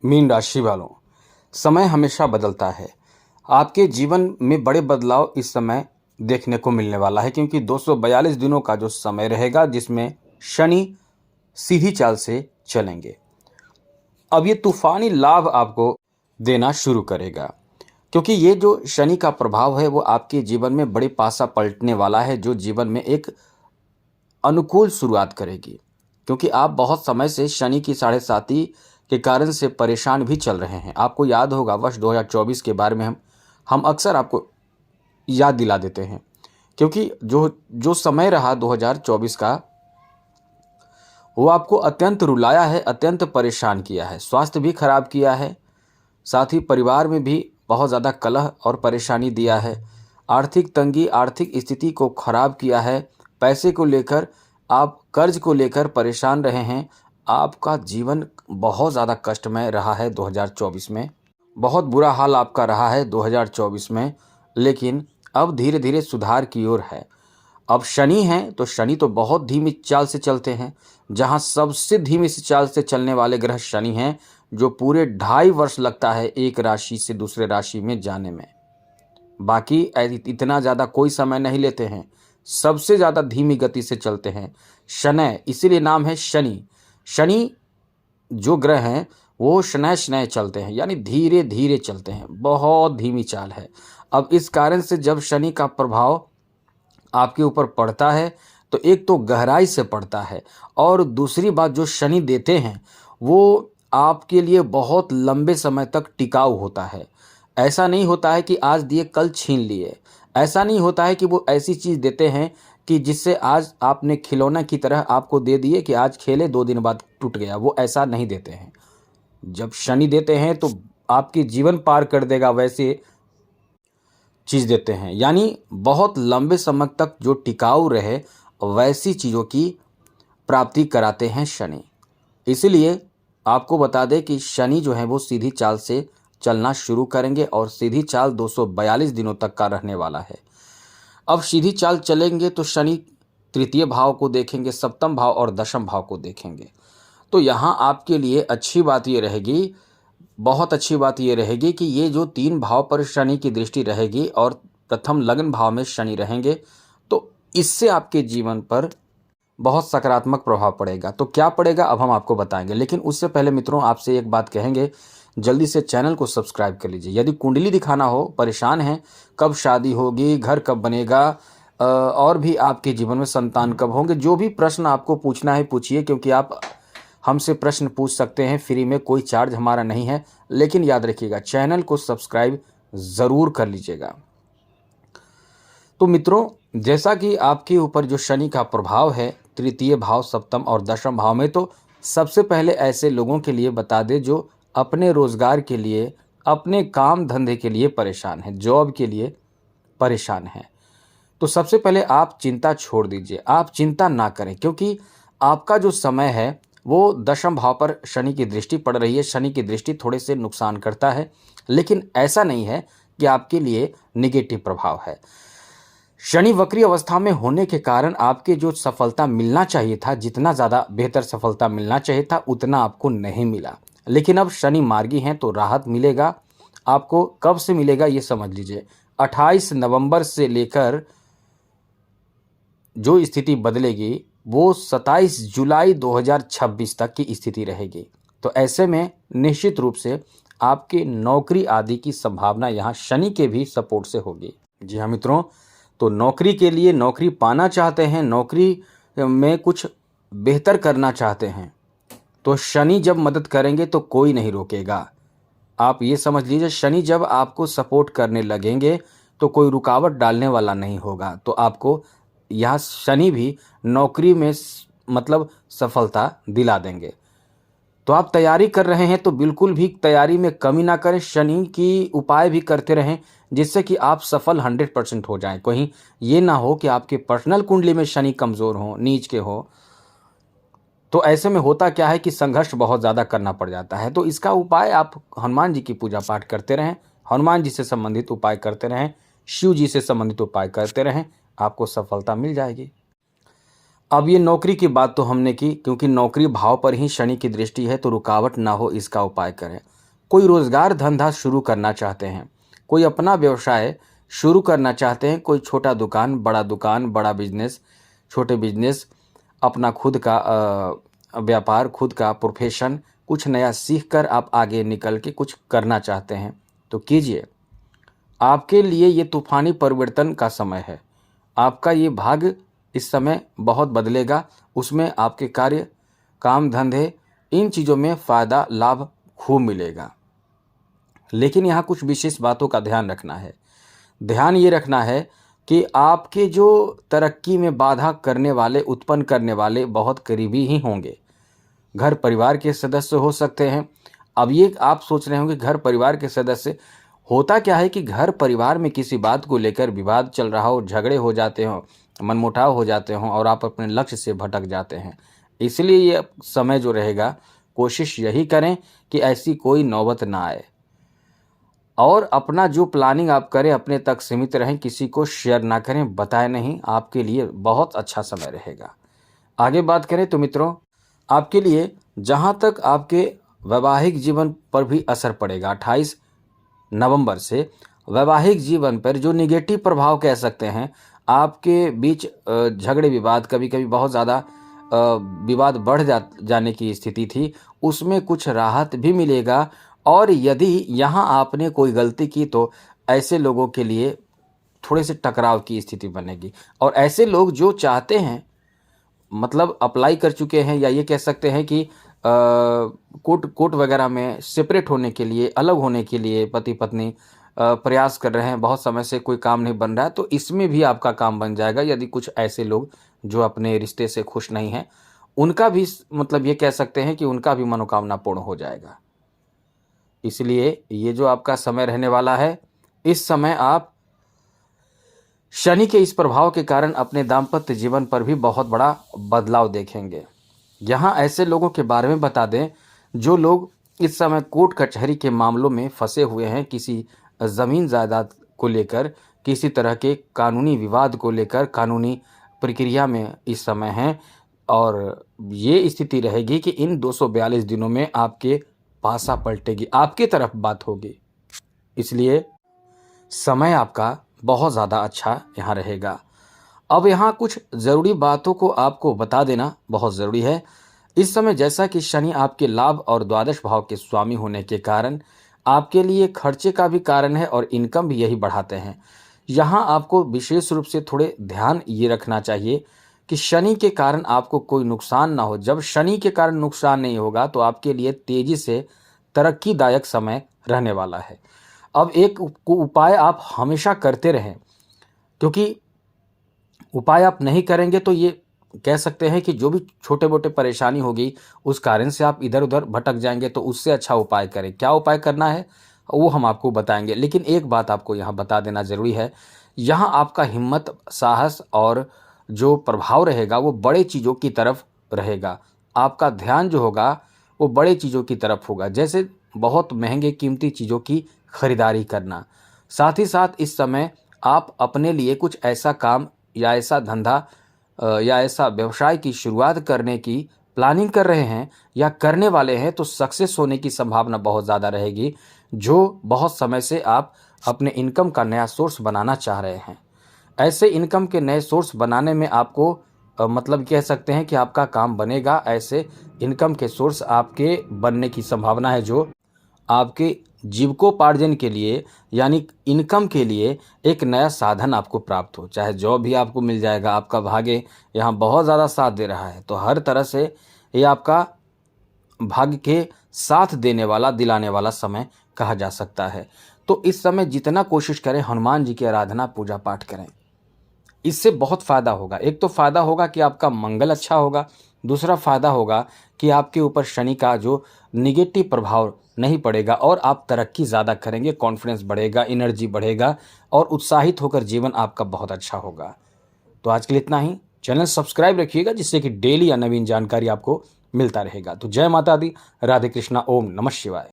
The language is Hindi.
मीन राशि वालों, समय हमेशा बदलता है। आपके जीवन में बड़े बदलाव इस समय देखने को मिलने वाला है, क्योंकि 242 दिनों का जो समय रहेगा जिसमें शनि सीधी चाल से चलेंगे। अब ये तूफानी लाभ आपको देना शुरू करेगा, क्योंकि ये जो शनि का प्रभाव है वो आपके जीवन में बड़े पासा पलटने वाला है, जो जीवन में एक अनुकूल शुरुआत करेगी। क्योंकि आप बहुत समय से शनि की साढ़े साती के कारण से परेशान भी चल रहे हैं। आपको याद होगा वर्ष 2024 के बारे में हम अक्सर आपको याद दिला देते हैं, क्योंकि जो जो समय रहा 2024 का, वो आपको अत्यंत रुलाया है, अत्यंत परेशान किया है, स्वास्थ्य भी खराब किया है, साथ ही परिवार में भी बहुत ज़्यादा कलह और परेशानी दिया है। आर्थिक तंगी, आर्थिक स्थिति को खराब किया है। पैसे को लेकर, आप कर्ज को लेकर परेशान रहे हैं। आपका जीवन बहुत ज़्यादा कष्टमय रहा है 2024 में। बहुत बुरा हाल आपका रहा है 2024 में, लेकिन अब धीरे धीरे सुधार की ओर है। अब शनि हैं तो शनि तो बहुत धीमी चाल से चलते हैं। जहां सबसे धीमी सी चाल से चलने वाले ग्रह शनि हैं, जो पूरे 2.5 वर्ष लगता है एक राशि से दूसरे राशि में जाने में। बाकी इतना ज़्यादा कोई समय नहीं लेते हैं, सबसे ज़्यादा धीमी गति से चलते हैं शनै, इसीलिए नाम है शनि। शनि जो ग्रह हैं वो शनै शनै चलते हैं, यानी धीरे धीरे चलते हैं, बहुत धीमी चाल है। अब इस कारण से जब शनि का प्रभाव आपके ऊपर पड़ता है तो एक तो गहराई से पड़ता है, और दूसरी बात जो शनि देते हैं वो आपके लिए बहुत लंबे समय तक टिकाऊ होता है। ऐसा नहीं होता है कि आज दिए कल छीन लिए। ऐसा नहीं होता है कि वो ऐसी चीज़ देते हैं कि जिससे आज आपने खिलौना की तरह आपको दे दिए कि आज खेले 2 दिन बाद टूट गया, वो ऐसा नहीं देते हैं। जब शनि देते हैं तो आपके जीवन पार कर देगा वैसे चीज़ देते हैं, यानी बहुत लंबे समय तक जो टिकाऊ रहे वैसी चीज़ों की प्राप्ति कराते हैं शनि। इसीलिए आपको बता दें कि शनि जो है वो सीधी चाल से चलना शुरू करेंगे, और सीधी चाल 242 दिनों तक का रहने वाला है। अब सीधी चाल चलेंगे तो शनि तृतीय भाव को देखेंगे, सप्तम भाव और दशम भाव को देखेंगे। तो यहाँ आपके लिए अच्छी बात ये रहेगी, बहुत अच्छी बात ये रहेगी कि ये जो 3 भाव पर शनि की दृष्टि रहेगी और प्रथम लग्न भाव में शनि रहेंगे, तो इससे आपके जीवन पर बहुत सकारात्मक प्रभाव पड़ेगा। तो क्या पड़ेगा अब हम आपको बताएंगे, लेकिन उससे पहले मित्रों आपसे एक बात कहेंगे, जल्दी से चैनल को सब्सक्राइब कर लीजिए। यदि कुंडली दिखाना हो, परेशान हैं, कब शादी होगी, घर कब बनेगा, और भी आपके जीवन में संतान कब होंगे, जो भी प्रश्न आपको पूछना है पूछिए, क्योंकि आप हमसे प्रश्न पूछ सकते हैं फ्री में, कोई चार्ज हमारा नहीं है। लेकिन याद रखिएगा चैनल को सब्सक्राइब ज़रूर कर लीजिएगा। तो मित्रों, जैसा कि आपके ऊपर जो शनि का प्रभाव है तृतीय भाव, सप्तम और दशम भाव में, तो सबसे पहले ऐसे लोगों के लिए बता दें जो अपने रोजगार के लिए, अपने काम धंधे के लिए परेशान हैं, जॉब के लिए परेशान हैं। तो सबसे पहले आप चिंता छोड़ दीजिए, आप चिंता ना करें, क्योंकि आपका जो समय है वो दशम भाव पर शनि की दृष्टि पड़ रही है। शनि की दृष्टि थोड़े से नुकसान करता है, लेकिन ऐसा नहीं है कि आपके लिए निगेटिव प्रभाव है। शनि वक्री अवस्था में होने के कारण आपके जो सफलता मिलना चाहिए था, जितना ज़्यादा बेहतर सफलता मिलना चाहिए था, उतना आपको नहीं मिला। लेकिन अब शनि मार्गी हैं तो राहत मिलेगा आपको। कब से मिलेगा ये समझ लीजिए, 28 नवंबर से लेकर जो स्थिति बदलेगी वो 27 जुलाई 2026 तक की स्थिति रहेगी। तो ऐसे में निश्चित रूप से आपके नौकरी आदि की संभावना यहाँ शनि के भी सपोर्ट से होगी। जी हाँ मित्रों, तो नौकरी के लिए, नौकरी पाना चाहते हैं, नौकरी में कुछ बेहतर करना चाहते हैं, तो शनि जब मदद करेंगे तो कोई नहीं रोकेगा। आप ये समझ लीजिए, शनि जब आपको सपोर्ट करने लगेंगे तो कोई रुकावट डालने वाला नहीं होगा। तो आपको यहाँ शनि भी नौकरी में मतलब सफलता दिला देंगे। तो आप तैयारी कर रहे हैं तो बिल्कुल भी तैयारी में कमी ना करें, शनि की उपाय भी करते रहें, जिससे कि आप सफल 100% हो जाएं। कहीं ये ना हो कि आपके पर्सनल कुंडली में शनि कमज़ोर हो, नीच के हो, तो ऐसे में होता क्या है कि संघर्ष बहुत ज़्यादा करना पड़ जाता है। तो इसका उपाय आप हनुमान जी की पूजा पाठ करते रहें, हनुमान जी से संबंधित उपाय करते रहें, शिव जी से संबंधित उपाय करते रहें, आपको सफलता मिल जाएगी। अब ये नौकरी की बात तो हमने की, क्योंकि नौकरी भाव पर ही शनि की दृष्टि है, तो रुकावट ना हो इसका उपाय करें। कोई रोजगार धंधा शुरू करना चाहते हैं, कोई अपना व्यवसाय शुरू करना चाहते हैं, कोई छोटा दुकान, बड़ा बिजनेस, छोटे बिजनेस, अपना खुद का व्यापार, खुद का प्रोफेशन, कुछ नया सीख कर आप आगे निकल के कुछ करना चाहते हैं तो कीजिए। आपके लिए ये तूफानी परिवर्तन का समय है। आपका ये भाग्य इस समय बहुत बदलेगा। उसमें आपके कार्य, काम धंधे, इन चीज़ों में फ़ायदा लाभ खूब मिलेगा। लेकिन यहाँ कुछ विशेष बातों का ध्यान रखना है। ध्यान ये रखना है कि आपके जो तरक्की में बाधा करने वाले, उत्पन्न करने वाले बहुत करीबी ही होंगे। घर परिवार के सदस्य हो सकते हैं। अब ये आप सोच रहे होंगे घर परिवार के सदस्य, होता क्या है कि घर परिवार में किसी बात को लेकर विवाद चल रहा हो, झगड़े हो जाते हों, मनमुटाव हो जाते हों और आप अपने लक्ष्य से भटक जाते हैं। इसलिए ये समय जो रहेगा, कोशिश यही करें कि ऐसी कोई नौबत ना आए और अपना जो प्लानिंग आप करें अपने तक सीमित रहें, किसी को शेयर ना करें, बताएं नहीं। आपके लिए बहुत अच्छा समय रहेगा। आगे बात करें तो मित्रों, आपके लिए जहाँ तक आपके वैवाहिक जीवन पर भी असर पड़ेगा, 28 नवंबर से वैवाहिक जीवन पर जो निगेटिव प्रभाव कह सकते हैं, आपके बीच झगड़े विवाद, कभी कभी बहुत ज़्यादा विवाद बढ़ जाने की स्थिति थी, उसमें कुछ राहत भी मिलेगा। और यदि यहाँ आपने कोई गलती की तो ऐसे लोगों के लिए थोड़े से टकराव की स्थिति बनेगी। और ऐसे लोग जो चाहते हैं, मतलब अप्लाई कर चुके हैं, या ये कह सकते हैं कि कोर्ट वगैरह में सेपरेट होने के लिए, अलग होने के लिए पति पत्नी प्रयास कर रहे हैं, बहुत समय से कोई काम नहीं बन रहा है, तो इसमें भी आपका काम बन जाएगा। यदि कुछ ऐसे लोग जो अपने रिश्ते से खुश नहीं हैं, उनका भी, मतलब ये कह सकते हैं कि उनका भी मनोकामना पूर्ण हो जाएगा। इसलिए ये जो आपका समय रहने वाला है, इस समय आप शनि के इस प्रभाव के कारण अपने दाम्पत्य जीवन पर भी बहुत बड़ा बदलाव देखेंगे। यहाँ ऐसे लोगों के बारे में बता दें जो लोग इस समय कोर्ट कचहरी के मामलों में फंसे हुए हैं, किसी ज़मीन जायदाद को लेकर, किसी तरह के कानूनी विवाद को लेकर कानूनी प्रक्रिया में इस समय हैं। और ये स्थिति रहेगी कि इन 242 दिनों में आपके पासा पलटेगी, आपकी तरफ बात होगी। इसलिए समय आपका बहुत ज़्यादा अच्छा यहाँ रहेगा। अब यहाँ कुछ ज़रूरी बातों को आपको बता देना बहुत ज़रूरी है। इस समय जैसा कि शनि आपके लाभ और द्वादश भाव के स्वामी होने के कारण आपके लिए खर्चे का भी कारण है और इनकम भी यही बढ़ाते हैं। यहाँ आपको विशेष रूप से थोड़े ध्यान ये रखना चाहिए कि शनि के कारण आपको कोई नुकसान ना हो। जब शनि के कारण नुकसान नहीं होगा तो आपके लिए तेजी से तरक्कीदायक समय रहने वाला है। अब एक उपाय आप हमेशा करते रहें, क्योंकि उपाय आप नहीं करेंगे तो ये कह सकते हैं कि जो भी छोटे मोटे परेशानी होगी उस कारण से आप इधर उधर भटक जाएंगे। तो उससे अच्छा उपाय करें। क्या उपाय करना है वो हम आपको बताएंगे, लेकिन एक बात आपको यहाँ बता देना ज़रूरी है। यहाँ आपका हिम्मत, साहस और जो प्रभाव रहेगा वो बड़े चीज़ों की तरफ रहेगा। आपका ध्यान जो होगा वो बड़े चीज़ों की तरफ होगा, जैसे बहुत महंगे कीमती चीज़ों की खरीदारी करना। साथ ही साथ इस समय आप अपने लिए कुछ ऐसा काम या ऐसा धंधा या ऐसा व्यवसाय की शुरुआत करने की प्लानिंग कर रहे हैं या करने वाले हैं, तो सक्सेस होने की संभावना बहुत ज़्यादा रहेगी। जो बहुत समय से आप अपने इनकम का नया सोर्स बनाना चाह रहे हैं, ऐसे इनकम के नए सोर्स बनाने में आपको मतलब कह सकते हैं कि आपका काम बनेगा। ऐसे इनकम के सोर्स आपके बनने की संभावना है जो आपके जीविकोपार्जन के लिए, यानी इनकम के लिए एक नया साधन आपको प्राप्त हो। चाहे जॉब भी आपको मिल जाएगा, आपका भाग्य यहाँ बहुत ज़्यादा साथ दे रहा है, तो हर तरह से ये आपका भाग्य के साथ देने वाला, दिलाने वाला समय कहा जा सकता है। तो इस समय जितना कोशिश करें हनुमान जी की आराधना, पूजा पाठ करें, इससे बहुत फ़ायदा होगा। एक तो फ़ायदा होगा कि आपका मंगल अच्छा होगा, दूसरा फ़ायदा होगा कि आपके ऊपर शनि का जो निगेटिव प्रभाव नहीं पड़ेगा और आप तरक्की ज़्यादा करेंगे, कॉन्फिडेंस बढ़ेगा, एनर्जी बढ़ेगा और उत्साहित होकर जीवन आपका बहुत अच्छा होगा। तो आज के लिए इतना ही। चैनल सब्सक्राइब रखिएगा जिससे कि डेली या नवीन जानकारी आपको मिलता रहेगा। तो जय माता दी, राधे कृष्णा, ओम नमः शिवाय।